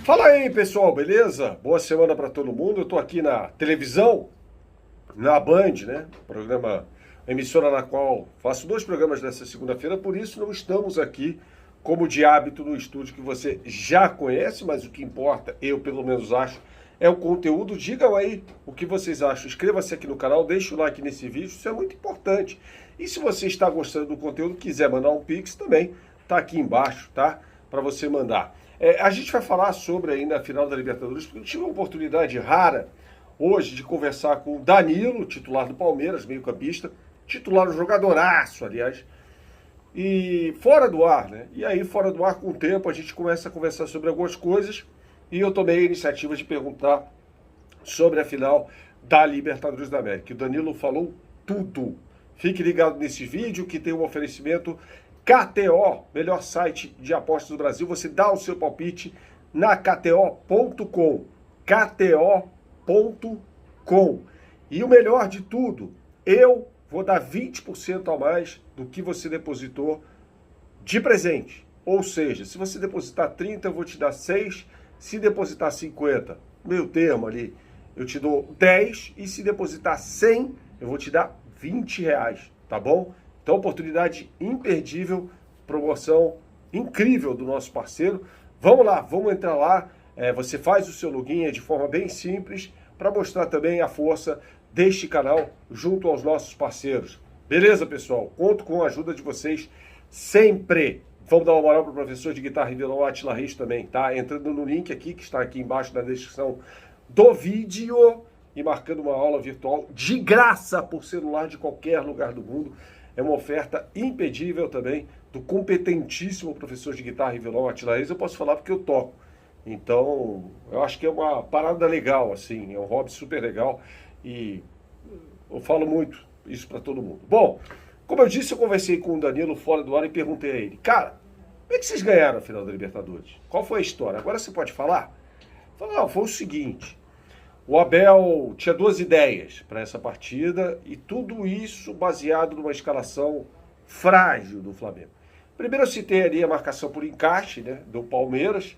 Fala aí, pessoal, beleza? Boa semana para todo mundo. Eu tô aqui na televisão, na Band, né? Programa, emissora na qual faço dois programas nessa segunda-feira, por isso não estamos aqui como de hábito no estúdio que você já conhece, mas o que importa, eu pelo menos acho, é o conteúdo. Digam aí o que vocês acham. Inscreva-se aqui no canal, deixe o like nesse vídeo, isso é muito importante. E se você está gostando do conteúdo, quiser mandar um Pix também, tá aqui embaixo, tá? Para você mandar. A gente vai falar sobre aí na final da Libertadores, porque eu tive uma oportunidade rara hoje de conversar com o Danilo, titular do Palmeiras, meio-campista, titular, um jogadoraço, aliás, e fora do ar, né? E aí, fora do ar, com o tempo, a gente começa a conversar sobre algumas coisas, e eu tomei a iniciativa de perguntar sobre a final da Libertadores da América. O Danilo falou tudo. Fique ligado nesse vídeo que tem um oferecimento KTO, melhor site de apostas do Brasil. Você dá o seu palpite na KTO.com. KTO.com. E o melhor de tudo, eu vou dar 20% a mais do que você depositou de presente. Ou seja, se você depositar 30, eu vou te dar 6. Se depositar 50, meu termo ali, eu te dou 10. E se depositar 100, eu vou te dar R$20, tá bom? Então, oportunidade imperdível, promoção incrível do nosso parceiro. Vamos lá, vamos entrar lá. Você faz o seu login de forma bem simples para mostrar também a força deste canal junto aos nossos parceiros. Beleza, pessoal? Conto com a ajuda de vocês sempre. Vamos dar uma moral para o professor de guitarra e violão Atila Reis também, tá? Entrando no link aqui, que está aqui embaixo na descrição do vídeo e marcando uma aula virtual de graça por celular de qualquer lugar do mundo. É uma oferta imperdível também do competentíssimo professor de guitarra e violão Atila Reis. Eu posso falar porque eu toco. Então, eu acho que é uma parada legal, assim, é um hobby super legal e eu falo muito isso para todo mundo. Bom, como eu disse, eu conversei com o Danilo fora do ar e perguntei a ele, cara, como é que vocês ganharam a final da Libertadores? Qual foi a história? Agora você pode falar? Falei, não, foi o seguinte, o Abel tinha duas ideias para essa partida e tudo isso baseado numa escalação frágil do Flamengo. Primeiro eu citei ali a marcação por encaixe, né, do Palmeiras,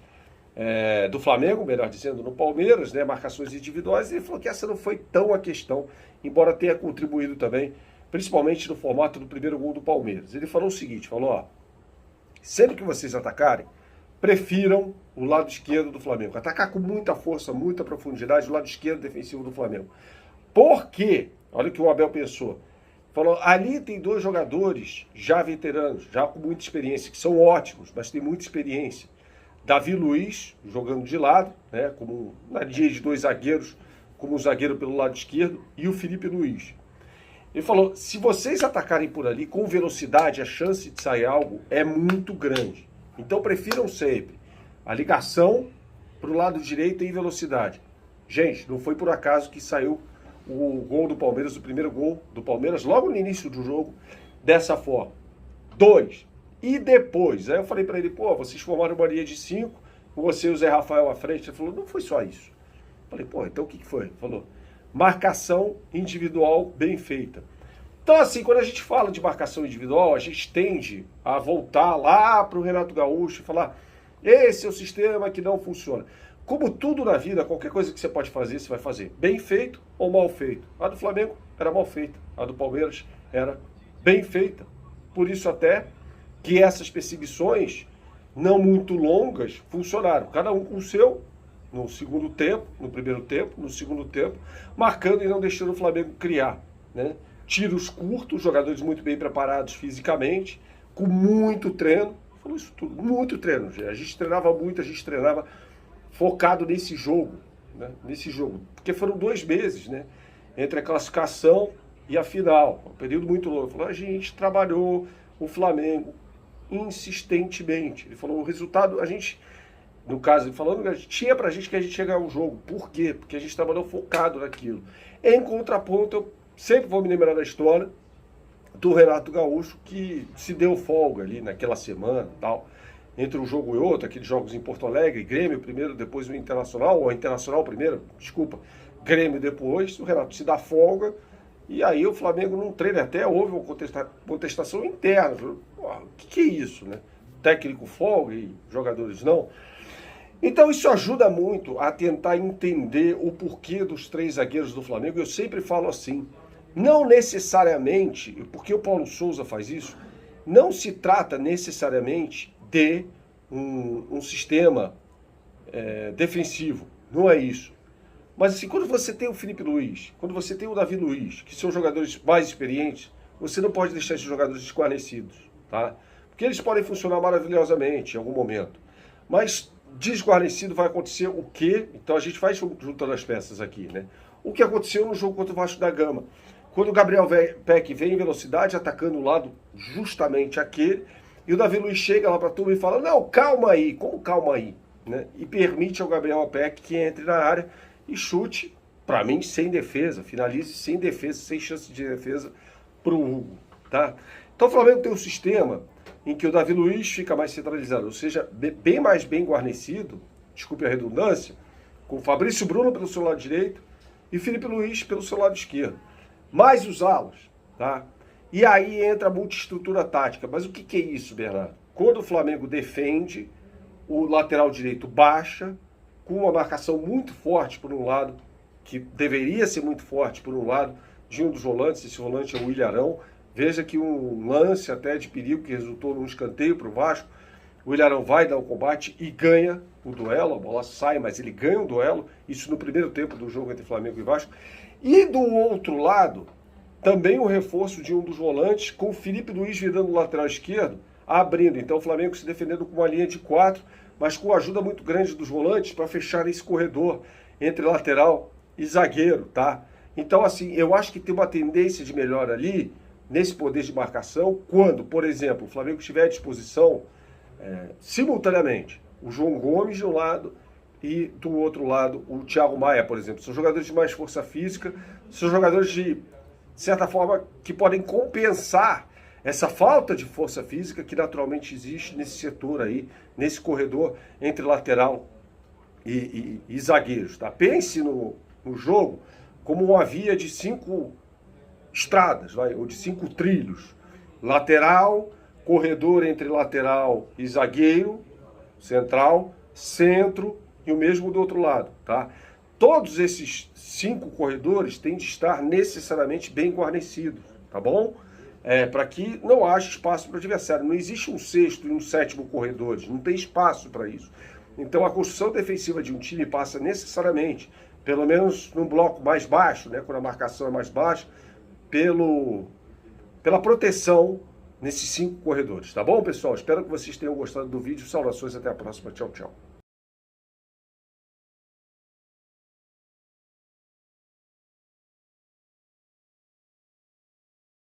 do Flamengo, melhor dizendo, no Palmeiras, né, marcações individuais, e ele falou que essa não foi tão a questão, embora tenha contribuído também, principalmente no formato do primeiro gol do Palmeiras. Ele falou o seguinte, falou, ó, sempre que vocês atacarem, prefiram o lado esquerdo do Flamengo. Atacar com muita força, muita profundidade, o lado esquerdo defensivo do Flamengo. Por quê? Olha o que o Abel pensou. Falou, ali tem dois jogadores já veteranos, já com muita experiência, que são ótimos, mas tem muita experiência. Davi Luiz, jogando de lado, né, como na linha de dois zagueiros, como um zagueiro pelo lado esquerdo, e o Felipe Luiz. Ele falou, se vocês atacarem por ali com velocidade, a chance de sair algo é muito grande. Então prefiram sempre a ligação para o lado direito em velocidade. Gente, não foi por acaso que saiu o gol do Palmeiras, o primeiro gol do Palmeiras, logo no início do jogo, dessa forma. 2. E depois, aí eu falei para ele, pô, vocês formaram uma linha de 5, você e o Zé Rafael à frente. Ele falou, não foi só isso. Eu falei, pô, então o que foi? Ele falou, marcação individual bem feita. Então, assim, quando a gente fala de marcação individual, a gente tende a voltar lá para o Renato Gaúcho e falar, esse é o sistema que não funciona. Como tudo na vida, qualquer coisa que você pode fazer, você vai fazer bem feito ou mal feito. A do Flamengo era mal feita, a do Palmeiras era bem feita. Por isso até que essas perseguições, não muito longas, funcionaram. Cada um com o seu, no segundo tempo, no primeiro tempo, no segundo tempo, marcando e não deixando o Flamengo criar, né? Tiros curtos, jogadores muito bem preparados fisicamente, com muito treino. Falou isso tudo, muito treino. A gente treinava muito, a gente treinava focado nesse jogo, né? Nesse jogo. Porque foram 2 meses, né? Entre a classificação e a final. Um período muito longo. Falou, a gente trabalhou o Flamengo insistentemente. Ele falou, o resultado, a gente, no caso, ele falando, tinha pra gente que a gente ia ganhar o jogo. Por quê? Porque a gente trabalhou focado naquilo. Em contraponto, eu sempre vou me lembrar da história do Renato Gaúcho, que se deu folga ali naquela semana e tal, entre um jogo e outro, aqueles jogos em Porto Alegre, Grêmio primeiro, depois o Internacional, ou Internacional primeiro, desculpa, Grêmio depois, o Renato se dá folga, e aí o Flamengo não treina, até houve uma contestação interna, o que é isso, né? Técnico folga e jogadores não. Então isso ajuda muito a tentar entender o porquê dos 3 zagueiros do Flamengo. Eu sempre falo assim, não necessariamente, porque o Paulo Souza faz isso, não se trata necessariamente de um sistema defensivo, não é isso. Mas assim, quando você tem o Felipe Luiz, quando você tem o Davi Luiz, que são jogadores mais experientes, você não pode deixar esses jogadores desguarnecidos, tá? Porque eles podem funcionar maravilhosamente em algum momento. Mas desguarnecido vai acontecer o quê? Então a gente vai juntando as peças aqui, né? O que aconteceu no jogo contra o Vasco da Gama. Quando o Gabriel Peck vem em velocidade, atacando o lado justamente aquele, e o Davi Luiz chega lá para a turma e fala, não, calma aí, como calma aí? Né? E permite ao Gabriel Peck que entre na área e chute, para mim, sem defesa, finalize sem defesa, sem chance de defesa para o Hugo, tá? Então o Flamengo tem um sistema em que o Davi Luiz fica mais centralizado, ou seja, bem mais bem guarnecido, desculpe a redundância, com o Fabrício Bruno pelo seu lado direito e Felipe Luiz pelo seu lado esquerdo. Mais os alas, tá? E aí entra a multiestrutura tática. Mas o que é isso, Bernardo? Quando o Flamengo defende, o lateral direito baixa, com uma marcação muito forte por um lado, que deveria ser muito forte por um lado, de um dos volantes, esse volante é o Ilharão. Veja que um lance até de perigo que resultou num escanteio para o Vasco, o Ilharão vai dar o combate e ganha o duelo, a bola sai, mas ele ganha o duelo, isso no primeiro tempo do jogo entre Flamengo e Vasco. E do outro lado, também o reforço de um dos volantes, com o Felipe Luiz virando o lateral esquerdo, abrindo. Então o Flamengo se defendendo com uma linha de 4, mas com ajuda muito grande dos volantes para fechar esse corredor entre lateral e zagueiro, tá? Então, assim, eu acho que tem uma tendência de melhora ali, nesse poder de marcação, quando, por exemplo, o Flamengo tiver à disposição, simultaneamente, o João Gomes de um lado e do outro lado o Thiago Maia, por exemplo. São jogadores de mais força física, são jogadores de certa forma que podem compensar essa falta de força física que naturalmente existe nesse setor aí, nesse corredor entre lateral e zagueiros. Tá? Pense no jogo como uma via de 5 estradas, ou de 5 trilhos. Lateral, corredor entre lateral e zagueiro, central, centro e o mesmo do outro lado. Tá? Todos esses 5 corredores têm de estar necessariamente bem guarnecidos, tá bom? Para que não haja espaço para o adversário. Não existe um 6º e um 7º corredores, não tem espaço para isso. Então a construção defensiva de um time passa necessariamente, pelo menos num bloco mais baixo, né, quando a marcação é mais baixa, pela proteção nesses 5 corredores, tá bom, pessoal? Espero que vocês tenham gostado do vídeo. Saudações, até a próxima. Tchau, tchau.